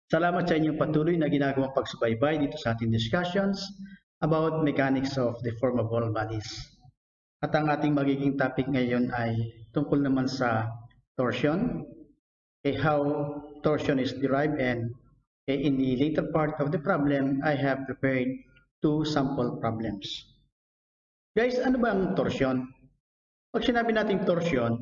Salamat sa inyong patuloy na ginagawang pagsubaybay dito sa ating discussions about mechanics of deformable bodies. At ang ating magiging topic ngayon ay tungkol naman sa torsion, how torsion is derived, and in the later part of the problem, I have prepared two sample problems. Guys, ano ba ang torsion? Pag sinabi nating torsion,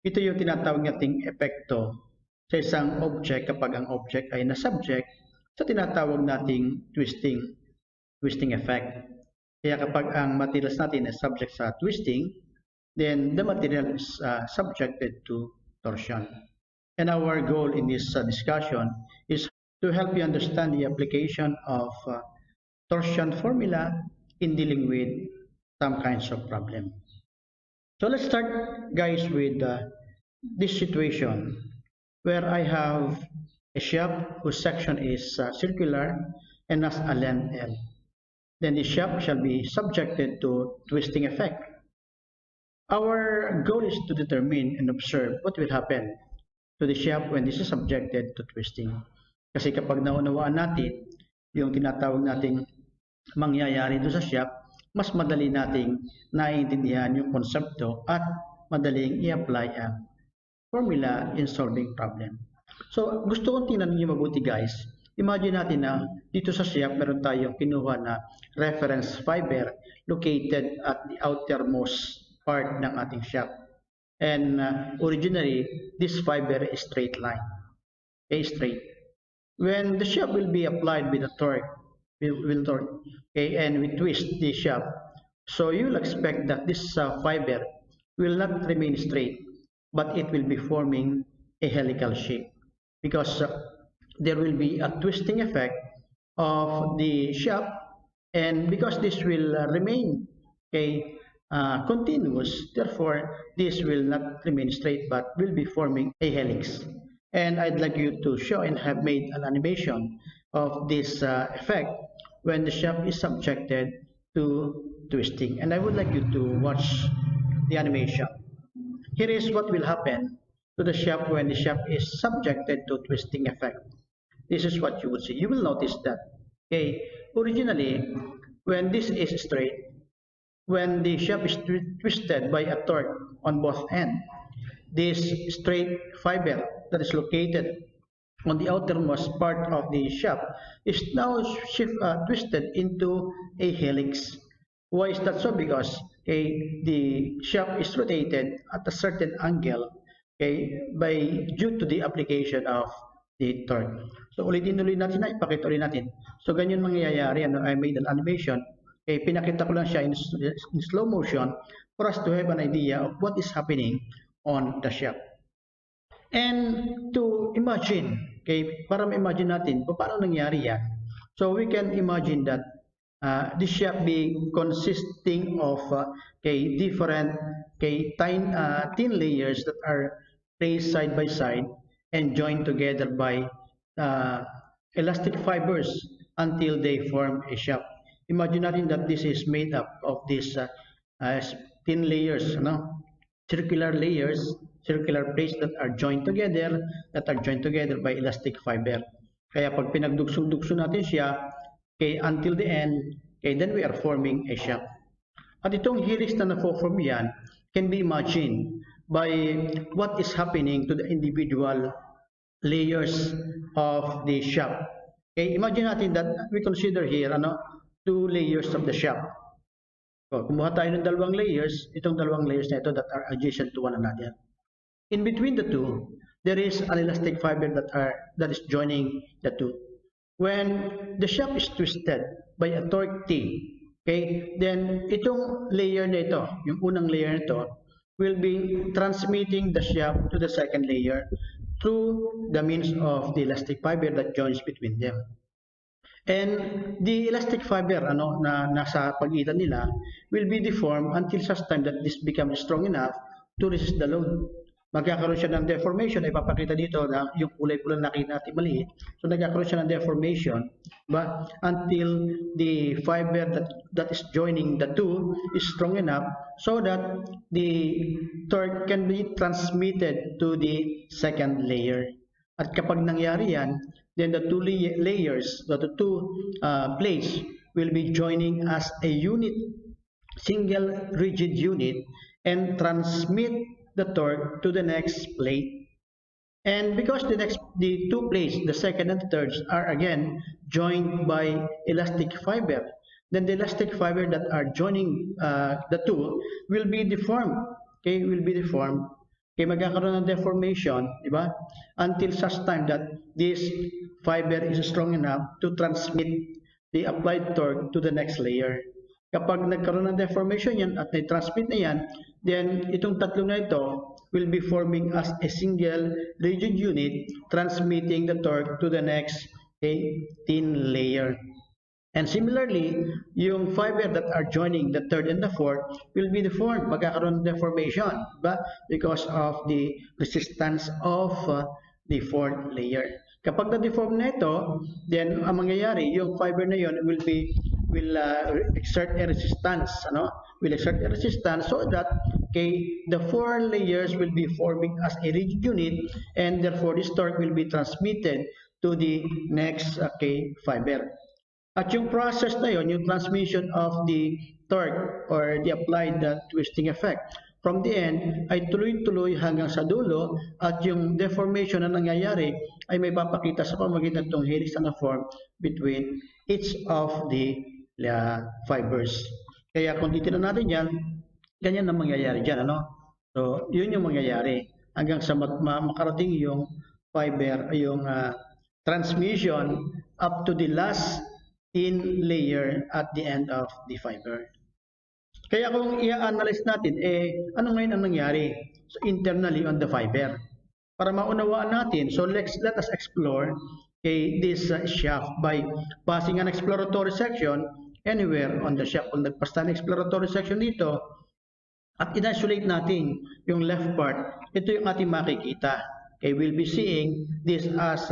ito yung tinatawag nating epekto sa isang object kapag ang object ay na-subject sa tinatawag nating twisting effect. Kaya kapag ang materials natin ay subject sa twisting, then the material is subjected to torsion. And our goal in this discussion is to help you understand the application of torsion formula in dealing with some kinds of problem. So let's start, guys, with this situation where I have a shaft whose section is circular and has a length L. Then the shaft shall be subjected to twisting effect. Our goal is to determine and observe what will happen to the shaft when this is subjected to twisting. Kasi kapag naunawaan natin yung tinatawag nating mangyayari doon sa shaft, mas madali nating naiintindihan yung konsepto at madaling i-apply ang formula in solving problem. So, gusto kong tingnan niyo mabuti, guys. Imagine natin na dito sa shaft meron tayong kinuha na reference fiber located at the outermost part ng ating shaft. And originally, this fiber is straight line. Okay, straight. When the shaft will be applied with a torque, okay, and we twist the shaft, so you will expect that this fiber will not remain straight, but it will be forming a helical shape because there will be a twisting effect of the shaft, and because this will remain continuous, therefore this will not remain straight but will be forming a helix. And I'd like you to show and have made an animation of this effect when the shaft is subjected to twisting, and I would like you to watch the animation. Here is what will happen to the shaft when the shaft is subjected to twisting effect. This is what you would see. You will notice that, originally, when this is straight, when the shaft is twisted by a torque on both ends, this straight fiber that is located on the outermost part of the shaft is now twisted into a helix. Why is that so? Because the shaft is rotated at a certain angle due to the application of the torque. So ulitin natin na, ipakita ulit natin. So ganyan mangyayari, I made an animation. Pinakita ko lang siya in slow motion for us to have an idea of what is happening on the shaft. And to imagine, para ma-imagine natin paano nangyari yan. So we can imagine that this shaft being consisting of different thin layers that are placed side by side and joined together by elastic fibers until they form a shaft. Imagine natin that this is made up of these thin layers, circular layers, circular plates that are joined together by elastic fiber. Kaya pag pinagdugso-dugso natin siya, until the end, then we are forming a shaft. At itong helix na na-form yan can be imagined by what is happening to the individual layers of the shaft. Imagine natin that we consider here two layers of the shaft. So, kumuha tayo ng dalawang layers, itong dalawang layers na ito that are adjacent to one another. In between the two, there is an elastic fiber that is joining the two. When the shaft is twisted by a torque T, then itong layer na ito, yung unang layer na ito, will be transmitting the shaft to the second layer through the means of the elastic fiber that joins between them. And the elastic fiber na nasa pagitan nila will be deformed until such time that this becomes strong enough to resist the load. Magkakaroon siya ng deformation, ipapakita dito na yung kulay-kulay nakita natin maliit. So nagkakaroon siya ng deformation until the fiber that is joining the two is strong enough so that the torque can be transmitted to the second layer. At kapag nangyari yan, then the two layers, the two plates will be joining as a unit, single rigid unit, and transmit the torque to the next plate. And because the two plates, the second and third, are again joined by elastic fiber, then the elastic fiber that are joining the two will be deformed. Okay, will be deformed. Okay, magkakaroon ng deformation, di ba? Until such time that this fiber is strong enough to transmit the applied torque to the next layer. Kapag nagkaroon ng deformation yan at na-transmit na yan, then itong tatlo na ito will be forming as a single rigid unit, transmitting the torque to the next thin layer. And similarly, yung fiber that are joining the third and the fourth will be deformed, magkakaroon ng deformation, ba? Because of the resistance of the fourth layer. Kapag na-deform na ito, then ang mangyayari, yung fiber na yon will exert a resistance, will exert a resistance so that the four layers will be forming as a rigid unit, and therefore this torque will be transmitted to the next fiber. At yung process na yon, yung transmission of the torque or the applied twisting effect from the end ay tuloy-tuloy hanggang sa dulo, at yung deformation na nangyayari ay may papakita sa pamamagitan ng helix na form between each of the fibers. Kaya kung titignan natin yan, ganyan ang mangyayari dyan, So, yun yung mangyayari hanggang sa makarating yung fiber, yung transmission up to the last thin layer at the end of the fiber. Kaya kung i-analyze natin, ano ngayon ang nangyari internally on the fiber? Para maunawaan natin, so let us explore this shaft by passing an exploratory section anywhere on the shaft. Kung nagpasta ng exploratory section dito, at in-isolate natin yung left part, ito yung ating makikita. Okay, we'll be seeing this as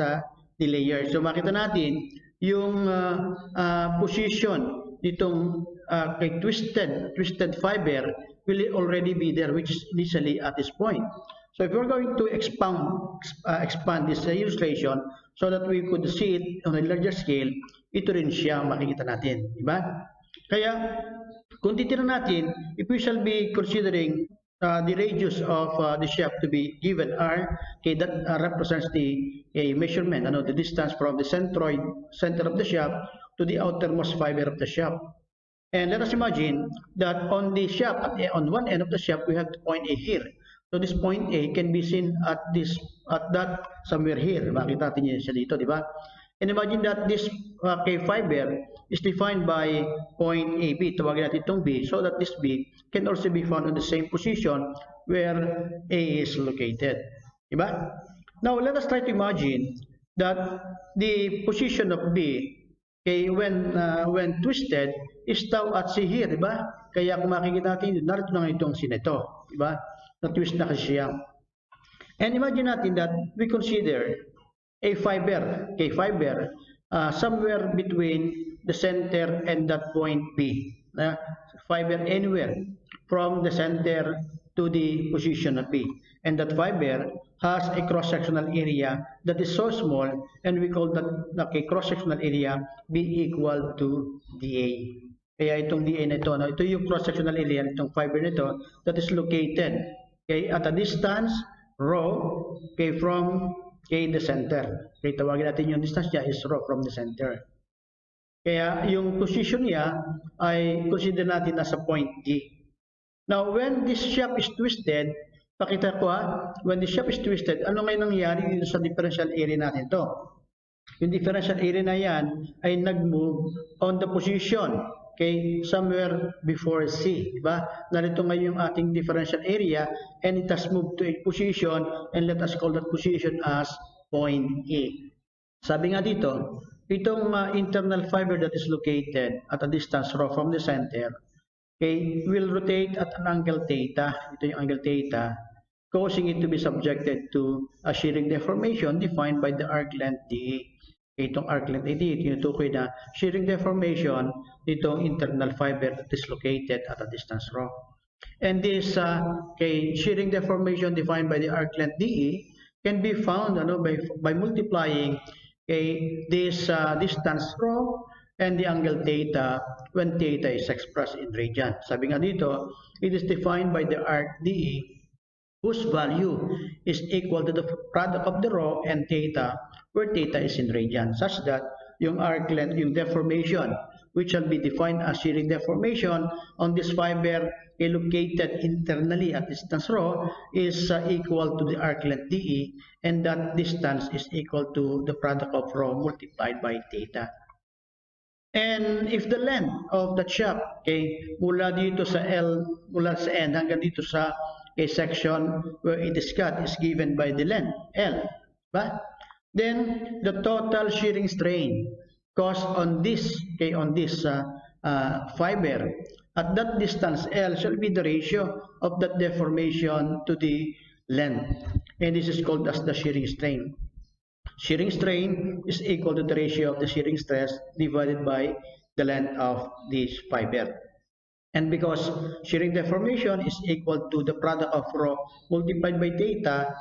the layer. So makita natin yung position nitong twisted fiber will already be there, which is initially at this point. So if we're going to expand this illustration so that we could see it on a larger scale, ito rin siya makikita natin, di ba? Kaya kung titignan natin, if we shall be considering the radius of the shaft to be given r, that represents the measurement, the distance from the center of the shaft to the outermost fiber of the shaft. And let us imagine that on the shaft, on one end of the shaft, we have the point A here. So this point A can be seen at that somewhere here. Makita natin siya dito, di ba? And imagine that this fiber is defined by point AB. Tawagin natin itong B, so that this B can also be found in the same position where A is located. Diba? Now, let us try to imagine that the position of B when twisted is tau at C here. Diba? Kaya kung makikita natin, narito na itong C na ito. Diba? Na-twist na kasi siya. And imagine natin that we consider a fiber, somewhere between the center and that point B. Fiber anywhere from the center to the position of B. And that fiber has a cross-sectional area that is so small, and we call that cross-sectional area be equal to dA. Kaya itong dA na ito, ito yung cross-sectional area nitong fiber nito that is located at a distance rho from the center. Okay, tawagin natin yung distance niya is rho from the center. Kaya yung position niya ay consider natin nasa point D. Now, when this shaft is twisted, pakita ko when the shaft is twisted, ano ngayon nangyayari dito sa differential area natin to? Yung differential area na yan ay nag-move on the position, somewhere before C, diba? Narito ngayon yung ating differential area, and it has moved to a position, and let us call that position as point A. Sabi nga dito, itong internal fiber that is located at a distance rho from the center, will rotate at an angle theta. Ito yung angle theta, causing it to be subjected to a shearing deformation defined by the arc length DA. Itong arc length AD, tinutukoy na shearing deformation nitong internal fiber that is located at a distance rho. And this shearing deformation defined by the arc length DE can be found by multiplying this distance rho and the angle theta when theta is expressed in radian. Sabi nga dito, it is defined by the arc DE whose value is equal to the product of the rho and theta where theta is in radian, such that yung arc length, yung deformation, which shall be defined as shearing deformation on this fiber located internally at distance rho is equal to the arc length DE, and that distance is equal to the product of rho multiplied by theta. And if the length of the shaft, mula dito sa L, mula sa end hanggang dito sa section where it is cut is given by the length L, ba? Then the total shearing strain caused on this fiber at that distance L shall be the ratio of that deformation to the length, and this is called as the shearing strain. Shearing strain is equal to the ratio of the shearing stress divided by the length of this fiber. And because shearing deformation is equal to the product of rho multiplied by theta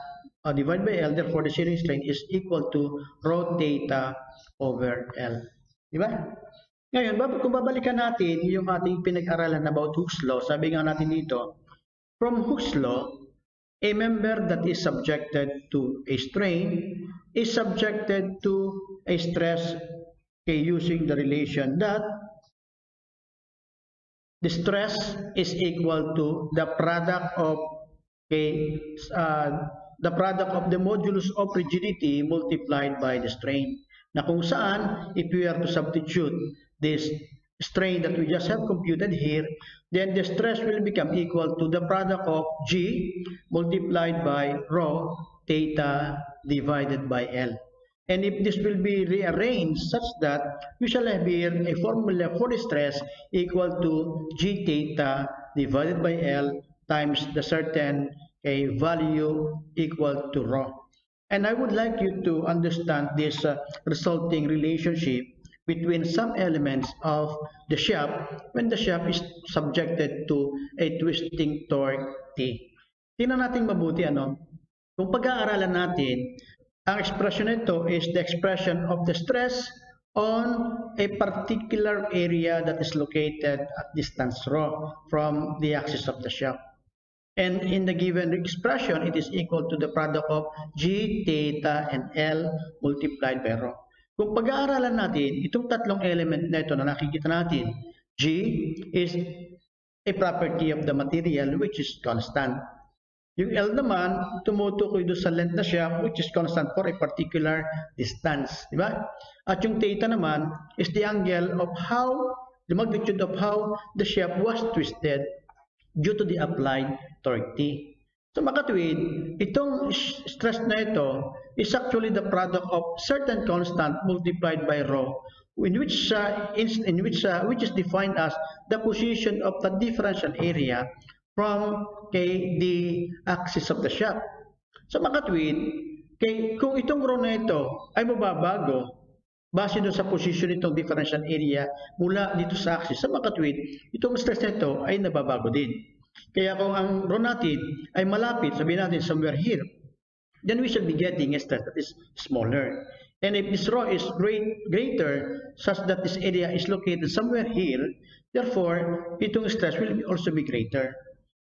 divided by L, therefore the shearing strain is equal to rho theta over L. Diba? Ngayon, kung babalikan natin yung ating pinag-aralan about Hooke's law, sabi nga natin dito, from Hooke's law, a member that is subjected to a strain is subjected to a stress using the relation that the stress is equal to the product of the modulus of rigidity multiplied by the strain. Na kung saan, if we are to substitute this strain that we just have computed here, then the stress will become equal to the product of G multiplied by rho theta divided by L. And if this will be rearranged such that we shall have here a formula for the stress equal to G theta divided by L times the certain value equal to rho. And I would like you to understand this resulting relationship between some elements of the shaft when the shaft is subjected to a twisting torque T. Tingnan natin mabuti kung pag-aaralan natin, ang expression nito is the expression of the stress on a particular area that is located at distance rho from the axis of the shaft. And in the given expression, it is equal to the product of G, theta, and L multiplied by rho. Kung pag-aaralan natin, itong tatlong element na ito na nakikita natin, G is a property of the material which is constant. Yung L naman, tumutukoy doon sa length na shaft which is constant for a particular distance. Di ba? At yung theta naman is the angle of the magnitude of how the shaft was twisted due to the applied torque T. So makatuwid, itong stress na ito is actually the product of certain constant multiplied by rho, which is defined as the position of the differential area from the axis of the shaft. So makatuwid, kung itong rho na ito ay mababago base doon sa position nitong differential area mula dito sa axis, sa makatuwid, itong stress na ito ay nababago din. Kaya kung ang rho natin ay malapit, sabihin natin somewhere here, then we shall be getting a stress that is smaller. And if this rho is greater such that this area is located somewhere here, therefore, itong stress will also be greater.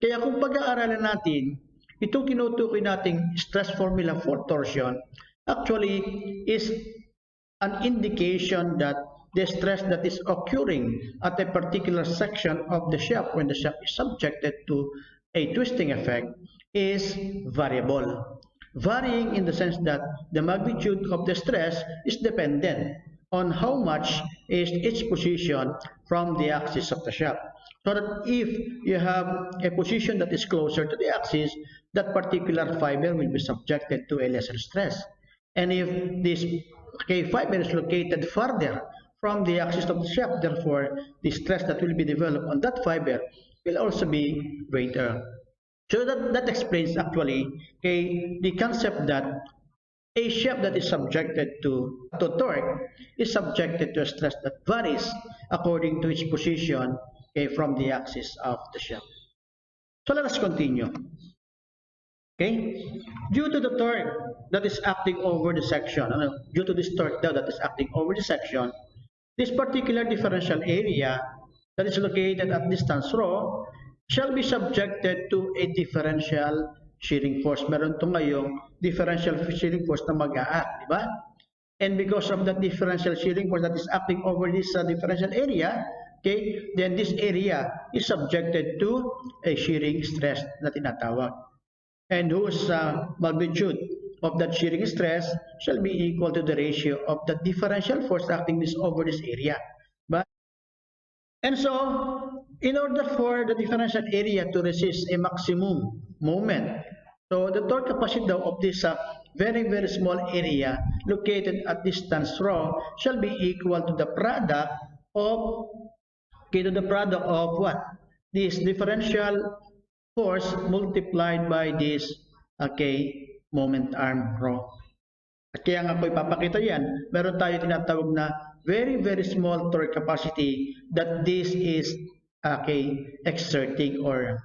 Kaya kung pag-aaralan natin, itong tinutukoy nating stress formula for torsion actually is an indication that the stress that is occurring at a particular section of the shaft when the shaft is subjected to a twisting effect is variable. Varying in the sense that the magnitude of the stress is dependent on how much is its position from the axis of the shaft. So that if you have a position that is closer to the axis, that particular fiber will be subjected to a lesser stress. And if this fiber is located farther from the axis of the shaft, therefore the stress that will be developed on that fiber will also be greater. So that explains actually the concept that a shaft that is subjected to torque is subjected to a stress that varies according to its position from the axis of the shaft. So let us continue. Due to the torque that is acting over the section, due to this torque daw that is acting over the section, this particular differential area that is located at distance rho shall be subjected to a differential shearing force. Meron ito ngayong differential shearing force na mag-a-act, di ba? And because of that differential shearing force that is acting over this differential area, okay, then this area is subjected to a shearing stress na tinatawag. And whose magnitude of that shearing stress shall be equal to the ratio of the differential force acting over this area. And so, in order for the differential area to resist a maximum moment, so the torque capacity of this very, very small area located at distance rho shall be equal to the product of, what? This differential force multiplied by this, moment arm rho. At kaya nga po ipapakita yan, meron tayo tinatawag na very, very small torque capacity that this is exerting or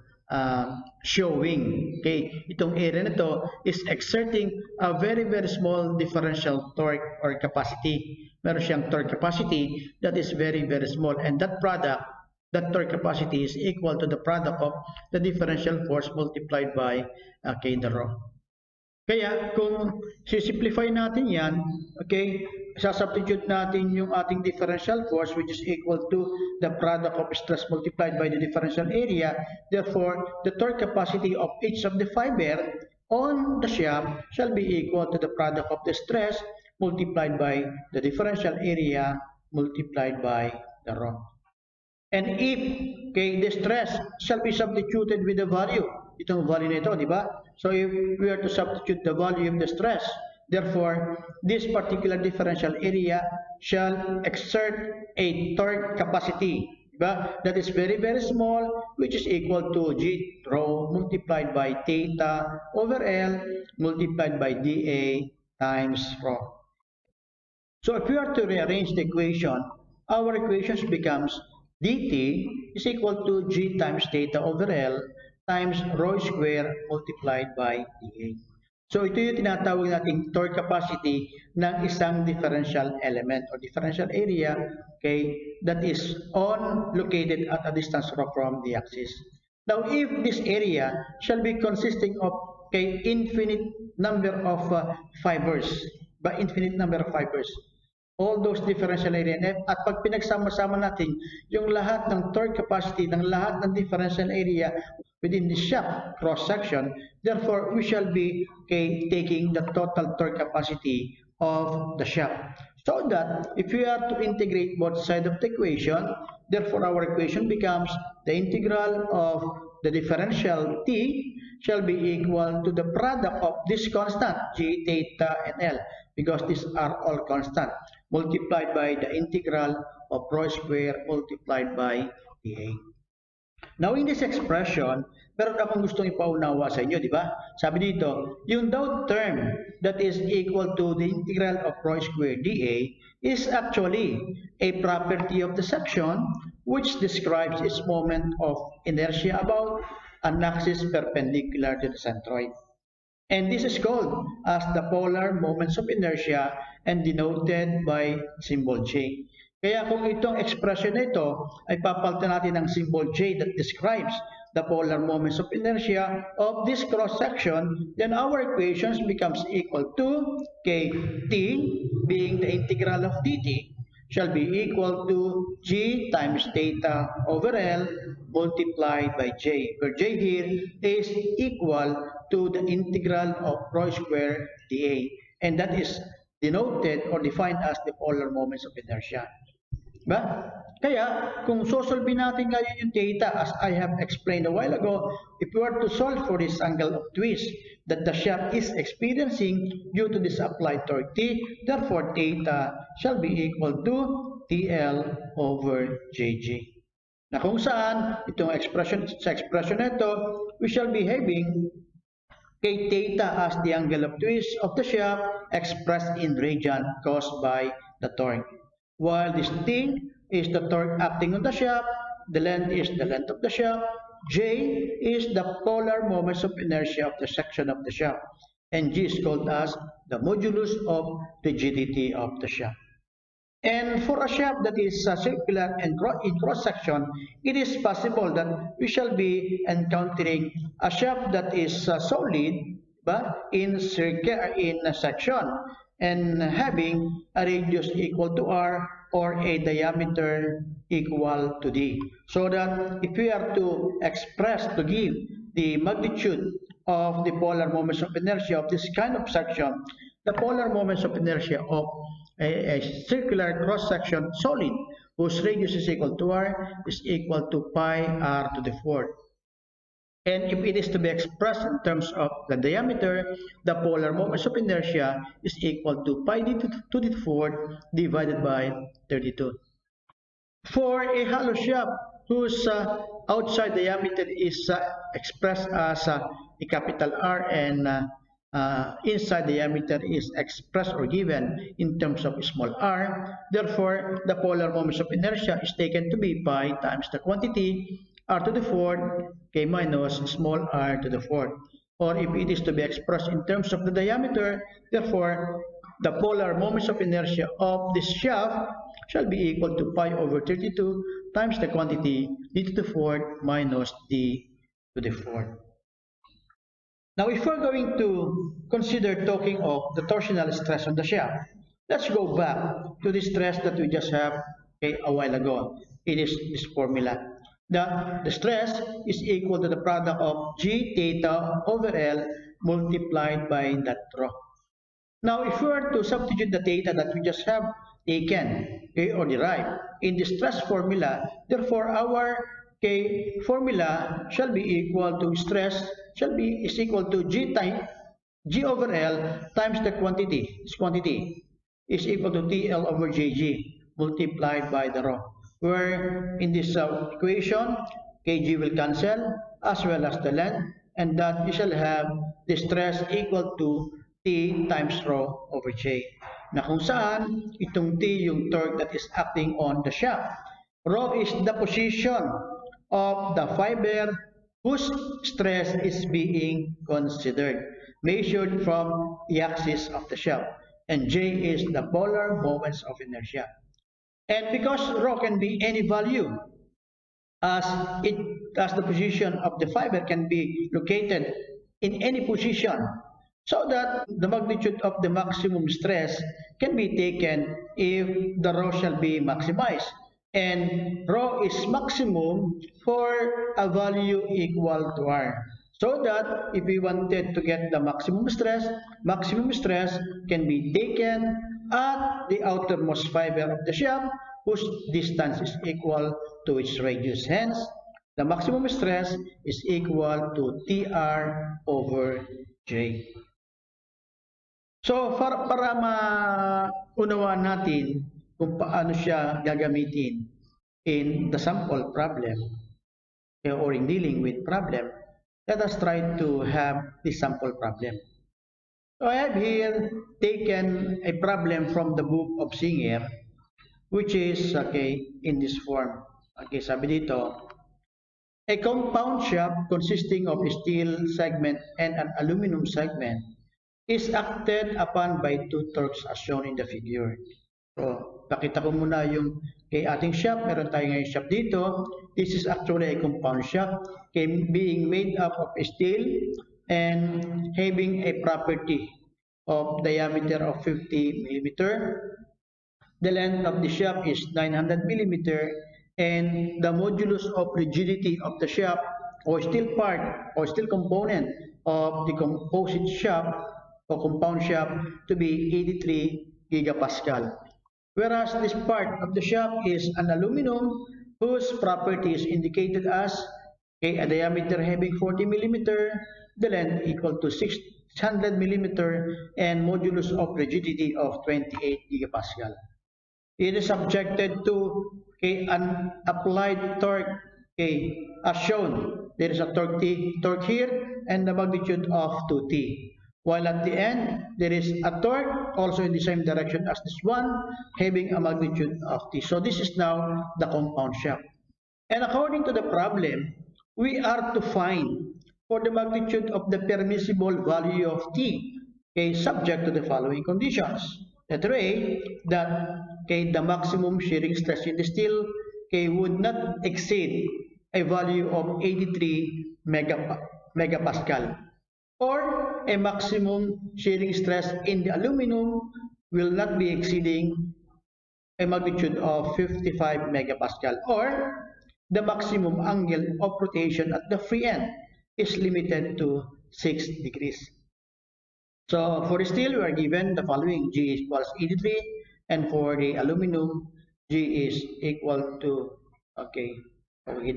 showing. Okay, itong area na to is exerting a very, very small differential torque or capacity. Meron siyang torque capacity that is very, very small, and that product, that torque capacity is equal to the product of the differential force multiplied by the rho. Kaya kung sisimplify natin yan, sasubstitute natin yung ating differential force which is equal to the product of stress multiplied by the differential area. Therefore, the torque capacity of each of the fiber on the shaft shall be equal to the product of the stress multiplied by the differential area multiplied by the rho. And if the stress shall be substituted with the value, itong value nito, di ba? So if we are to substitute the value of the stress, therefore, this particular differential area shall exert a torque capacity, diba? That is very, very small, which is equal to G rho multiplied by theta over L multiplied by dA times rho. So if we are to rearrange the equation, our equation becomes dt is equal to G times theta over L times rho square multiplied by dA. So ito yung tinatawag nating torque capacity ng isang differential element or differential area, that is located at a distance rho from the axis. Now, if this area shall be consisting of infinite number of fibers, all those differential area, at pag pinagsama-sama natin yung lahat ng torque capacity ng lahat ng differential area within the shaft cross-section, therefore, we shall be taking the total torque capacity of the shaft. So that, if we are to integrate both sides of the equation, therefore, our equation becomes the integral of the differential t shall be equal to the product of this constant, g, theta, and L, because these are all constant, multiplied by the integral of rho square multiplied by dA. Now, in this expression, meron akong gustong ipaunawa sa inyo, di ba? Sabi dito, yung daw term that is equal to the integral of rho square dA is actually a property of the section which describes its moment of inertia about an axis perpendicular to the centroid. And this is called as the polar moments of inertia and denoted by symbol J. Kaya kung itong expression na ito ay papalitan natin ng symbol J that describes the polar moments of inertia of this cross-section, then our equations becomes equal to T being the integral of dt shall be equal to G times theta over L multiplied by J, where J here is equal to the integral of rho square dA, and that is denoted or defined as the polar moments of inertia. Ba? Kaya, kung sosolve natin ngayon yung theta, as I have explained a while ago, if we were to solve for this angle of twist that the shaft is experiencing due to this applied torque T, therefore theta shall be equal to TL over JG. Na kung saan, itong expression, sa expression nito, we shall be having theta as the angle of twist of the shaft expressed in radian caused by the torque. While this T is the torque acting on the shaft, the length is the length of the shaft, J is the polar moments of inertia of the section of the shaft, and G is called as the modulus of rigidity of the shaft. And for a shaft that is circular and in cross-section, it is possible that we shall be encountering a shaft that is solid but in section and having a radius equal to r or a diameter equal to d. So that if we are to give the magnitude of the polar moments of inertia of this kind of section, the polar moments of inertia of a circular cross-section solid whose radius is equal to r is equal to pi r to the fourth. And if it is to be expressed in terms of the diameter, the polar moments of inertia is equal to pi to the fourth divided by 32. For a hollow shaft whose outside diameter is expressed as a capital R and inside diameter is expressed or given in terms of small r. Therefore, the polar moments of inertia is taken to be pi times the quantity r to the fourth k minus small r to the fourth. Or if it is to be expressed in terms of the diameter, therefore, the polar moments of inertia of this shaft shall be equal to pi over 32 times the quantity d to the fourth minus d to the fourth. Now, if we're going to consider talking of the torsional stress on the shaft, let's go back to the stress that we just have a while ago. It is this formula. The stress is equal to the product of G theta over L multiplied by that rho. Now, if we were to substitute the theta that we just have taken or derived in the stress formula, therefore our formula shall be equal to stress is equal to G over L times the quantity. This quantity is equal to TL over JG multiplied by the rho. Where in this equation, Kg will cancel as well as the length, and that you shall have the stress equal to T times rho over J. Na kung saan itong T yung torque that is acting on the shaft. Rho is the position of the fiber whose stress is being considered, measured from the axis of the shaft. And J is the polar moments of inertia. And because rho can be any value, as the position of the fiber can be located in any position, so that the magnitude of the maximum stress can be taken if the rho shall be maximized. And rho is maximum for a value equal to r. So that if we wanted to get the maximum stress can be taken at the outermost fiber of the shaft whose distance is equal to its radius. Hence, the maximum stress is equal to TR over J. So, para maunawaan natin kung paano siya gagamitin in the sample problem or in dealing with problem, let us try to have this sample problem. So, I have here taken a problem from the book of Singer, which is, in this form. Sabi dito, a compound shaft consisting of a steel segment and an aluminum segment is acted upon by two torques as shown in the figure. So, pakita ko muna yung ating shaft. Meron tayo ngayong shaft dito. This is actually a compound shaft being made up of steel and having a property of diameter of 50 millimeter. The length of the shaft is 900 millimeter, and the modulus of rigidity of the shaft or steel part or steel component of the composite shaft or compound shaft to be 83 gigapascal. Whereas this part of the shaft is an aluminum whose property is indicated as a diameter having 40 millimeter, the length equal to 600 millimeter, and modulus of rigidity of 28 gigapascal. It is subjected to an applied torque as shown. There is a torque here and the magnitude of 2T. While at the end, there is a torque also in the same direction as this one, having a magnitude of T. So this is now the compound shaft. And according to the problem, we are to find for the magnitude of the permissible value of T okay, subject to the following conditions. Letter A, that okay, the maximum shearing stress in the steel okay, would not exceed a value of 83 megapascal, or a maximum shearing stress in the aluminum will not be exceeding a magnitude of 55 megapascal, or the maximum angle of rotation at the free end is limited to 6 degrees. So for the steel, we are given the following: G is equals 83, and for the aluminum, G is equal to, okay,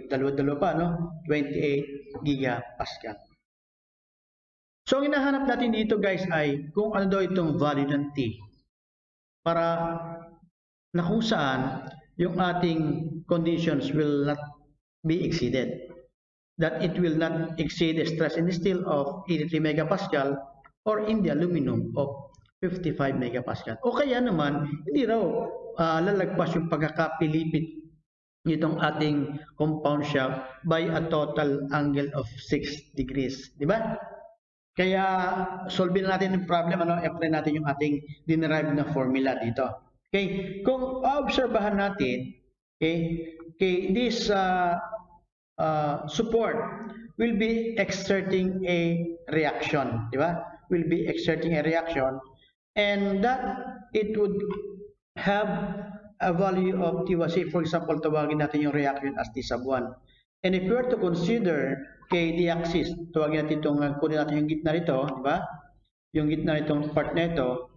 dalawa-dalawa pa, no? 28 gigapascal. So ang hinahanap natin dito guys ay kung ano daw itong value ng T para na kung saan yung ating conditions will not be exceeded. That it will not exceed the stress in the steel of 83 megapascal or in the aluminum of 55 megapascal. O kaya naman, hindi raw lalagpas yung pagkakapilipit nitong ating compound shaft by a total angle of 6 degrees. Di ba? Kaya solve natin yung problem, apply natin yung ating dinerive na formula dito. Okay, kung obserbahan natin, this support will be exerting a reaction, di ba? Will be exerting a reaction, and that it would have a value of T1. Say, for example, tawagin natin yung reaction as T sub 1. And if we were to consider the axis, tawagin natin itong, kunin natin yung gitna nito, di ba? Yung gitna nitong part nito,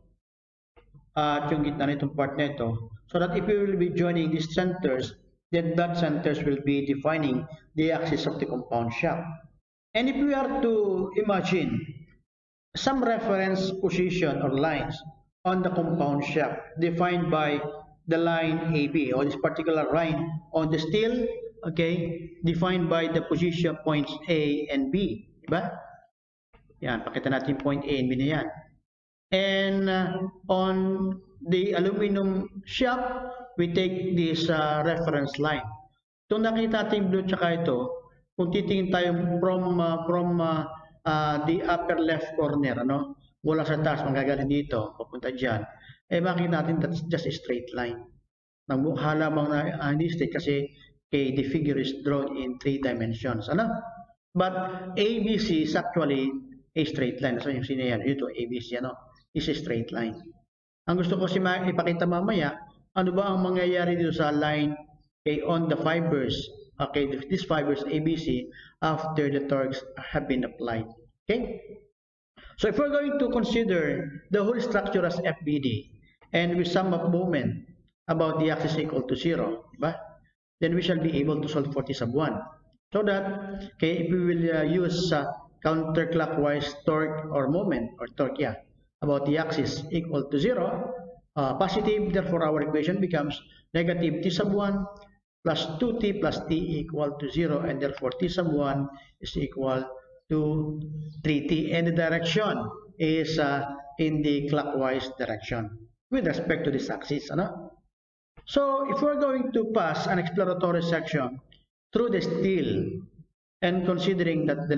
at yung gitna nitong part nito, so that if we will be joining these centers, then that centers will be defining the axis of the compound shaft. And if we are to imagine some reference position or lines on the compound shaft defined by the line AB, or this particular line on the steel, okay, defined by the position points A and B, diba? Yan, pakita natin point A and B na yan. And on the aluminum shaft, we take this reference line. Itong nakita natin blue tsaka ito, kung titingin tayo from the upper left corner, mula sa taas, manggagaling dito, papunta dyan, makikita natin that's just a straight line. Nagmukha lamang na hindi straight kasi the figure is drawn in 3 dimensions. But ABC is actually a straight line. So yung sino yan? Ito, ABC, is a straight line. Ang gusto ko ipakita mamaya, ano ba ang mangyayari dito sa line on the fibers, these fibers ABC after the torques have been applied. Okay? So if we're going to consider the whole structure as FBD, and we sum up moment about the axis equal to 0, diba? Then we shall be able to solve for T sub 1. So that, if we will use counterclockwise torque or moment, or torque, about the axis equal to 0, positive, therefore our equation becomes negative T sub 1 plus 2T plus T equal to 0, and therefore T sub 1 is equal to 3T, and the direction is in the clockwise direction with respect to this axis. So if we're going to pass an exploratory section through the steel, and considering that the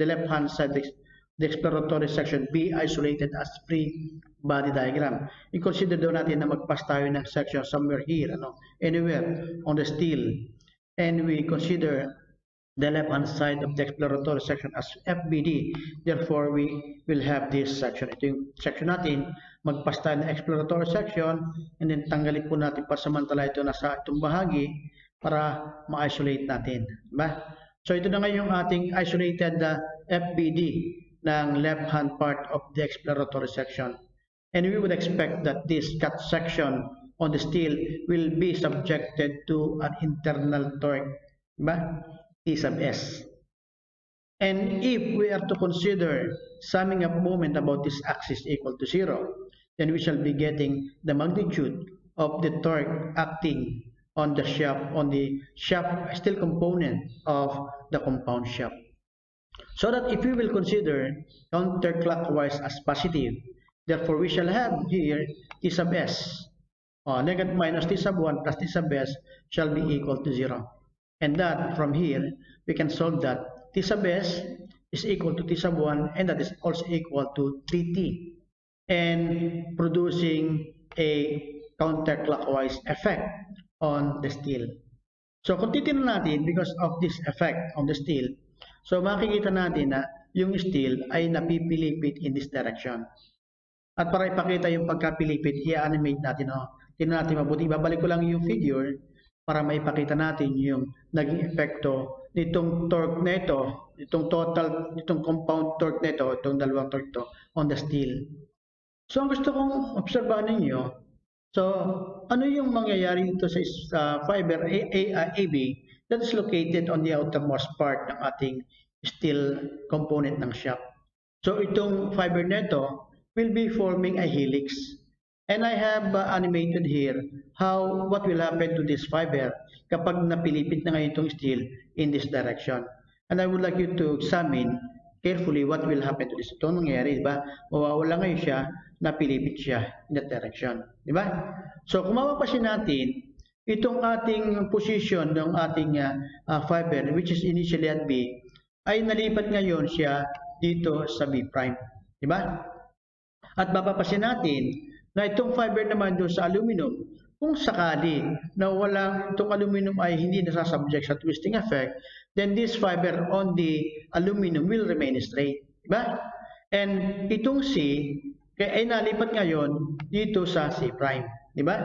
left hand side, the exploratory section be isolated as free body diagram, i-consider daw natin na magpass tayo ng section somewhere here, anywhere on the steel, and we consider the left hand side of the exploratory section as FBD. Therefore, we will have this section. Ito yung section natin. Magpass tayo ng exploratory section, and then tanggalin po natin pasamantala ito nasa itong bahagi para ma-isolate natin. Diba? So ito na ngayon yung ating isolated FBD ng left hand part of the exploratory section. And we would expect that this cut section on the steel will be subjected to an internal torque, diba? T sub S. And if we are to consider summing up moment about this axis equal to 0, then we shall be getting the magnitude of the torque acting on the shaft steel component of the compound shaft. So that if we will consider counterclockwise as positive, therefore we shall have here T sub S, negative minus T sub 1 plus T sub S shall be equal to 0. And that from here, we can solve that T sub S is equal to T sub 1, and that is also equal to 3T. and producing a counterclockwise effect on the steel. So kung titignan natin, because of this effect on the steel, so makikita natin na yung steel ay napipilipit in this direction. At para ipakita yung pagkapilipit, i-animate natin. Tingnan natin mabuti. Babalik ko lang yung figure para maipakita natin yung naging epekto nitong torque nito, itong compound torque nito, itong dalawang torque ito on the steel. So ang gusto kong obserbahan ninyo, so ano yung mangyayari dito sa fiber AB that is located on the outermost part ng ating steel component ng shaft. So itong fiber nito will be forming a helix. And I have animated here what will happen to this fiber kapag napilipit na ngayon itong steel in this direction. And I would like you to examine carefully what will happen to this. Ito nangyayari, di ba? Mawawala ngayon siya, napilipit siya in that direction. Di ba? So kung mapapansin natin, itong ating position ng ating fiber, which is initially at B, ay nalipat ngayon siya dito sa B'. Di ba? At mapapansin natin na itong fiber naman doon sa aluminum, kung sakali na itong aluminum ay hindi nasasubject sa twisting effect, then this fiber on the aluminum will remain straight. Diba? And itong C ay nalipat ngayon dito sa C'. Diba?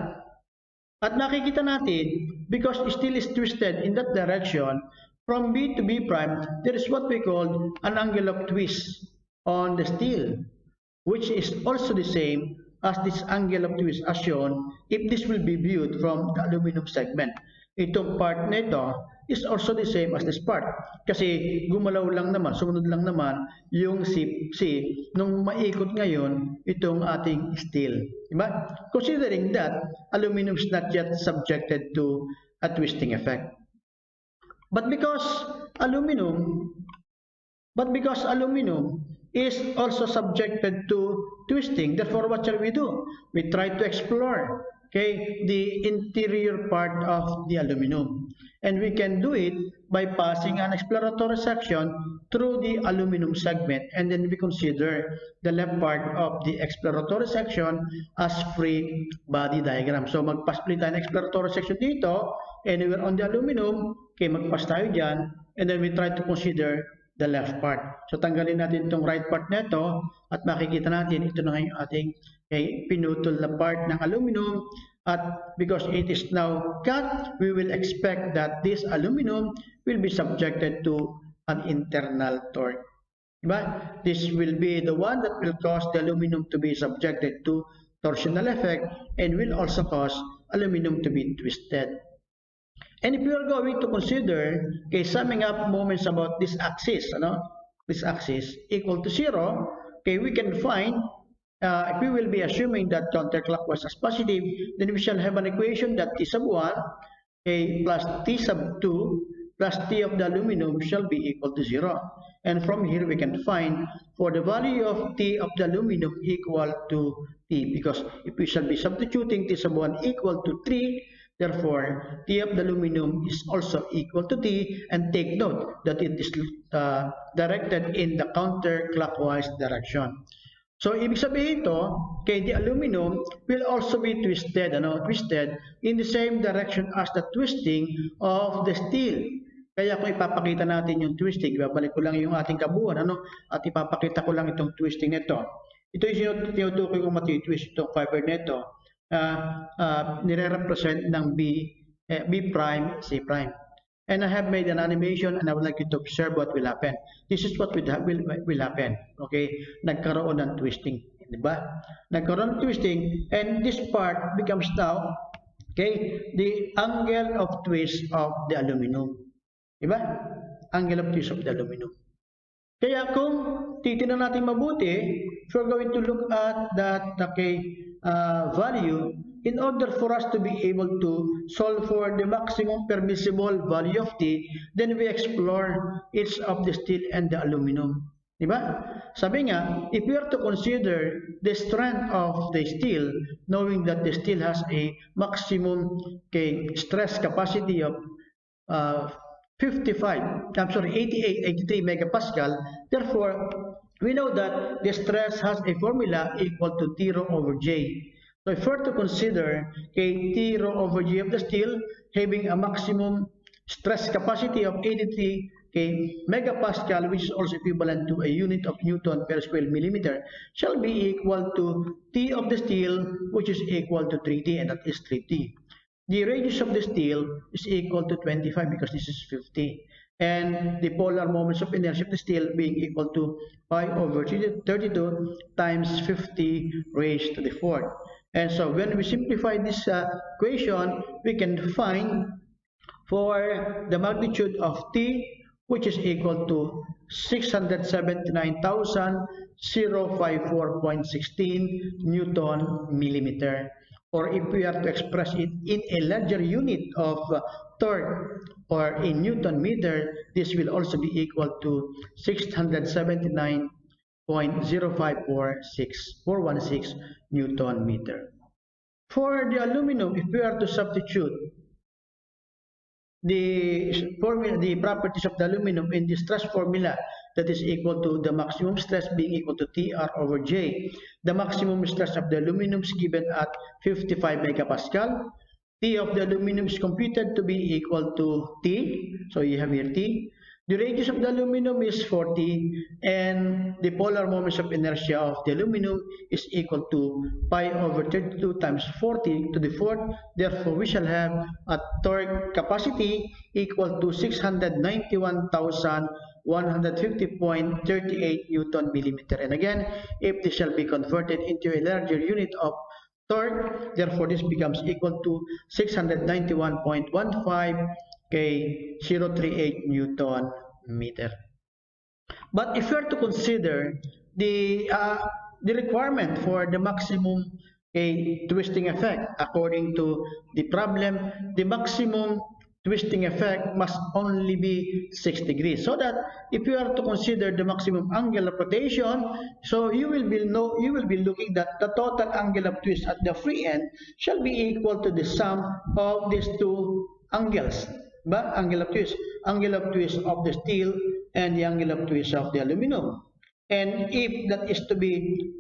At nakikita natin, because steel is twisted in that direction, from B to B', there is what we call an angle of twist on the steel, which is also the same as this angle of twist as shown if this will be viewed from the aluminum segment. Itong part nito is also the same as this part. Kasi gumalaw lang naman, sumunod lang naman yung C nung maikot ngayon itong ating steel. Diba? Considering that aluminum is not yet subjected to a twisting effect. But because aluminum is also subjected to twisting, therefore what shall we do? We try to explore the interior part of the aluminum, and we can do it by passing an exploratory section through the aluminum segment, and then we consider the left part of the exploratory section as free body diagram. So magpass tayo ng exploratory section dito, anywhere on the aluminum, magpass tayo dyan, and then we try to consider the left part. So tanggalin natin itong right part nito at makikita natin ito na ngayon ating pinutol na part ng aluminum, at because it is now cut, we will expect that this aluminum will be subjected to an internal torque. Diba? This will be the one that will cause the aluminum to be subjected to torsional effect and will also cause aluminum to be twisted. And if we are going to consider summing up moments about this axis, this axis equal to 0, we can find, if we will be assuming that counterclockwise as positive, then we shall have an equation that T sub 1 plus T sub 2 plus T of the aluminum shall be equal to 0. And from here we can find for the value of T of the aluminum equal to T, because if we shall be substituting T sub 1 equal to 3, therefore, T of the aluminum is also equal to T, and take note that it is directed in the counterclockwise direction. So, ibig sabihin ito, the aluminum will also be twisted in the same direction as the twisting of the steel. Kaya kung ipapakita natin yung twisting, ibabalik ko lang yung ating kabuuan, at ipapakita ko lang itong twisting nito. Ito yung tinutukoy kong matitwist itong fiber nito. Nire-represent ng B', C'. And I have made an animation and I would like you to observe what will happen. This is what will happen. Okay? Nagkaroon ng twisting. Diba? Nagkaroon ng twisting, and this part becomes now, the angle of twist of the aluminum. Diba? Angle of twist of the aluminum. Kaya kung titignan natin mabuti, if we're going to look at that value, in order for us to be able to solve for the maximum permissible value of T, then we explore each of the steel and the aluminum. Diba? Sabi nga, if we are to consider the strength of the steel, knowing that the steel has a maximum stress capacity of 83 megapascal, therefore, we know that the stress has a formula equal to T rho over J. So if we're to consider T rho over J of the steel having a maximum stress capacity of 83 megapascal, which is also equivalent to a unit of Newton per square millimeter, shall be equal to T of the steel, which is equal to 3T, and that is 3T. The radius of the steel is equal to 25 because this is 50. And the polar moments of inertia of the steel being equal to pi over 32 times 50 raised to the fourth. And so when we simplify this equation, we can find for the magnitude of T, which is equal to 679,054.16 Newton millimeter. Or if we are to express it in a larger unit of torque or in Newton meter, this will also be equal to 679.0546416 Newton meter. For the aluminum, if we are to substitute the properties of the aluminum in the stress formula, that is equal to the maximum stress being equal to TR over J. The maximum stress of the aluminum is given at 55 megapascal. T of the aluminum is computed to be equal to T. So you have here T. The radius of the aluminum is 40, and the polar moments of inertia of the aluminum is equal to pi over 32 times 40 to the fourth. Therefore, we shall have a torque capacity equal to 691,150.38 Newton millimeter. And again, if this shall be converted into a larger unit of torque, therefore this becomes equal to 691.15 038 Newton meter. But if you are to consider the requirement for the maximum twisting effect, according to the problem, the maximum twisting effect must only be 6 degrees. So that if you are to consider the maximum angle of rotation, so you will be looking that the total angle of twist at the free end shall be equal to the sum of these two angles. But angle of twist of the steel and the angle of twist of the aluminum. And if that is to be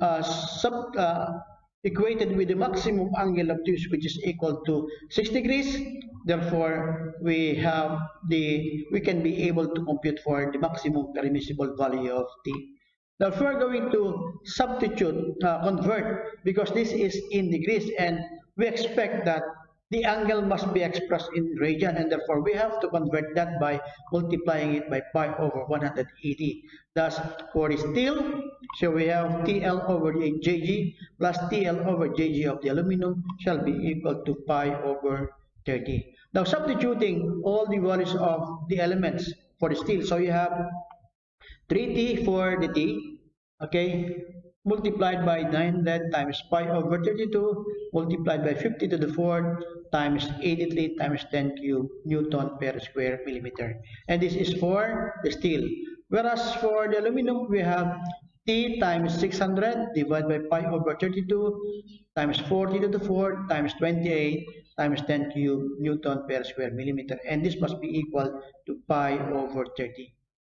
equated with the maximum angle of twist, which is equal to 6 degrees, therefore we can be able to compute for the maximum permissible value of T. Now if we're going to substitute, convert, because this is in degrees and we expect that the angle must be expressed in radian, and therefore we have to convert that by multiplying it by pi over 180. Thus, for the steel, so we have TL over Jg plus TL over Jg of the aluminum shall be equal to pi over 30. Now, substituting all the values of the elements for the steel, so you have 3T for the T, okay, multiplied by 900 times pi over 32 multiplied by 50 to the fourth times 83 times 10 cubed Newton per square millimeter. And this is for the steel. Whereas for the aluminum, we have T times 600 divided by pi over 32 times 40 to the fourth times 28 times 10 cubed Newton per square millimeter. And this must be equal to pi over 30.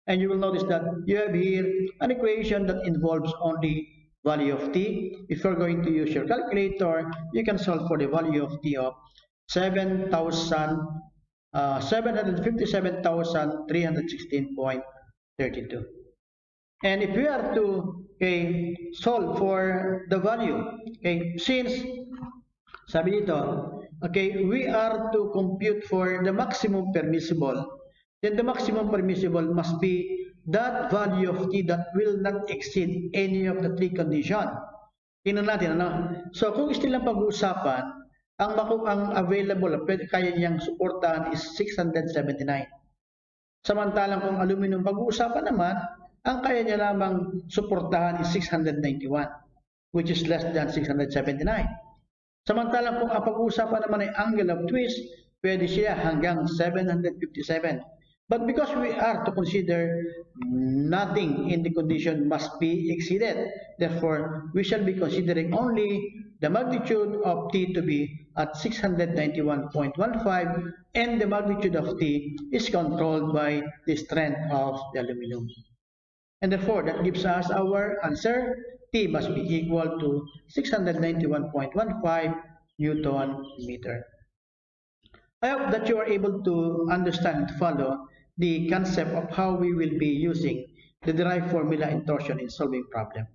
And you will notice that you have here an equation that involves only value of T. If you're going to use your calculator, you can solve for the value of T of 757,316.32. And if we are to solve for the value, since sabi dito, we are to compute for the maximum permissible, then the maximum permissible must be that value of T that will not exceed any of the three conditions. Tingnan natin, ano? So, kung still ang pag-uusapan, ang available, kaya niyang suportahan is 679. Samantalang kung aluminum pag-uusapan naman, ang kaya niya lamang suportahan is 691, which is less than 679. Samantalang kung ang pag-uusapan naman ay angle of twist, pwede siya hanggang 757. But because we are to consider nothing in the condition must be exceeded, therefore we shall be considering only the magnitude of T to be at 691.15, and the magnitude of T is controlled by the strength of the aluminum. And therefore, that gives us our answer. T must be equal to 691.15 Newton meter. I hope that you are able to understand and follow the concept of how we will be using the derived formula and torsion in solving problem.